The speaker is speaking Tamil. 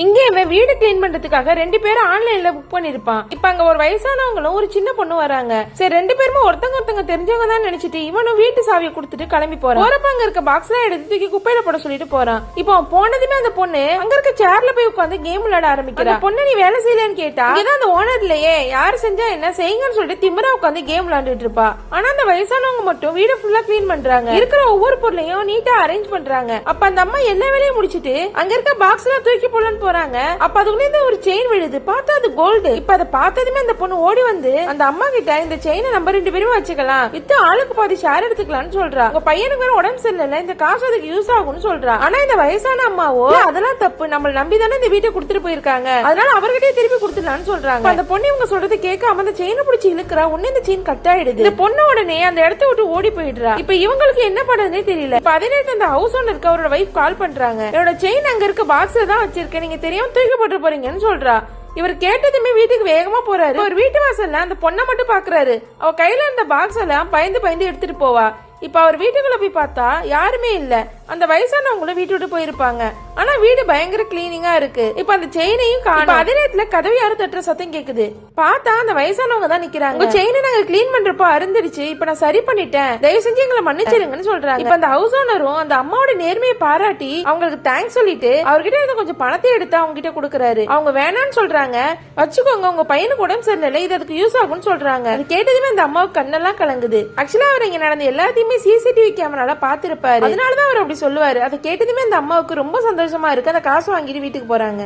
இங்க இவன் வீடு கிளீன் பண்றதுக்காக 2 பேரும் ஆன்லைன்ல புக் பண்ணிருப்பான். இப்ப அங்க ஒரு வயசானவங்களும் ஒரு சின்ன பொண்ணு வராங்க. சரி 2 பேருமே ஒருத்தங்க தெரிஞ்சவங்க தான் நினைச்சிட்டு இவனும் வீட்டு சாவியை கொடுத்துட்டு கிளம்பி போறான். போறப்ப அங்க இருக்க பாக்ஸ் எல்லாம் எடுத்து தூக்கி குப்பையில போட சொல்லிட்டு போறான். இப்போ அவன் போனதுமே அந்த பொண்ணு அங்க இருக்க சேர்ல போய் உட்காந்து கேம் விளையாட ஆரம்பிக்கிறா. பொண்ணு நீ வேலை செய்யலன்னு கேட்டா இதான் அந்த ஓனர் இல்லையே, யாரு செஞ்சா என்ன செய்யுங்கன்னு சொல்லிட்டு திமிரா உட்காந்து கேம் விளையாண்டுட்டு இருப்பா. ஆனா அந்த வயசானவங்க மட்டும் வீடு ஃபுல்லா கிளீன் பண்றாங்க. இருக்கிற ஒவ்வொரு பொருளையும் நீட்டா அரேஞ்ச் பண்றாங்க. அப்ப அந்த அம்மா எல்லா வேலையும் முடிச்சிட்டு அங்க இருக்க பாக்ஸ் எல்லாம் தூக்கி போடலான்னு போறாங்க. அப்ப அதுக்குள்ள ஒரு செயின் விழுது. பார்த்தா அது கோல்டு. இப்ப அதை பார்த்ததுமே அந்த பொண்ணு ஓடி வந்து அந்த அம்மா கிட்ட இந்த செயினை நம்ம 2 பேரும் வச்சுக்கலாம், வித்து ஆளுக்கு பாதி ஷேர் எடுத்துக்கலாம்னு சொல்றா. உங்க பையனுக்கு வேற உடம்பு சரியில்லை, இந்த காசு அதுக்கு யூஸ் ஆகும்னு சொல்றா. ஆனா இந்த வயசான அம்மாவோ அதெல்லாம் தப்பு, நம்மள நம்பி தானே இந்த வீட்டை கொடுத்துட்டு போயிருக்காங்க, அதனால அவர்கிட்டயே திருப்பி கொடுத்துடலாம்னு சொல்றாங்க. அந்த பொண்ணு இவங்க சொல்றது கேட்காம அந்த செயினை பிடிச்சி இழுக்கிறா. உடனே இந்த செயின் கட் ஆயிடுது. இந்த பொண்ணு உடனே அந்த இடத்த விட்டு ஓடி போயிடுறா. இப்ப இவங்களுக்கு என்ன பண்றதுன்னே தெரியல. இப்ப அதே நேரத்துல அந்த ஹவுஸ் ஓனருக்கு அவரோட வைஃப் கால் பண்றாங்க. என்னோட செயின் அங்க இருக்க பாக்ஸ்ல தான் வச்சிருக்கேன், நீங்க தெரியாம தூக்கி போட்டு போறீங்கன்னு சொல்றா. இவர் கேட்டதுமே வீட்டுக்கு வேகமா போறாரு. ஒரு வீட்டு வாசல்ல அந்த பொண்ணை மட்டும் பாக்குறாரு. அவ கையில இருந்த பாக்ஸ் எல்லாம் பயந்து எடுத்துட்டு போவா. இப்ப அவர் வீட்டுக்குள்ள போய் பார்த்தா யாருமே இல்ல. அந்த வயசானவங்களும் வீட்டு விட்டு போயிருப்பாங்க. ஆனா வீடு பயங்கர கிளீனிங்கா இருக்கு. இப்ப அந்த செயினையும் காணோம். அதே நேரத்துல கதவு யாரும் தட்டுற சத்தம் கேக்குது. பார்த்தா அந்த வயசானவங்க தான் நிக்கிறாங்க. செயினை நாங்க கிளீன் பண்றப்போ அருந்துருச்சு, இப்ப நான் சரி பண்ணிட்டேன், தயவு செஞ்சு எங்களை மன்னிச்சிருங்கன்னு சொல்றாங்க. இப்ப அந்த ஹவுஸ் ஓனரும் அந்த அம்மாவோட நேர்மையை பாராட்டி அவங்களுக்கு தேங்க்ஸ் சொல்லிட்டு அவர்கிட்ட இருந்து கொஞ்சம் பணத்தை எடுத்து அவங்க கிட்ட கொடுக்கறாரு. அவங்க வேணான்னு சொல்றாங்க. வச்சுக்கோங்க, உங்க பையனுக்கு உடம்பு சரியில்லை, இது அதுக்கு யூஸ் ஆகும்னு சொல்றாங்க. அது கேட்டதுமே அந்த அம்மாவுக்கு கண்ணெல்லாம் கலங்குது. ஆக்சுவலா அவர் இங்க நடந்த எல்லாத்தையுமே சிசிடிவி கேமரால பாத்துருப்பாரு, அதனாலதான் அவர் அப்படி சொல்லுவாரு. அதை கேட்டதுமே அந்த அம்மாவுக்கு ரொம்ப சந்தோஷமா இருக்கு. அந்த காசு வாங்கிட்டு வீட்டுக்கு போறாங்க.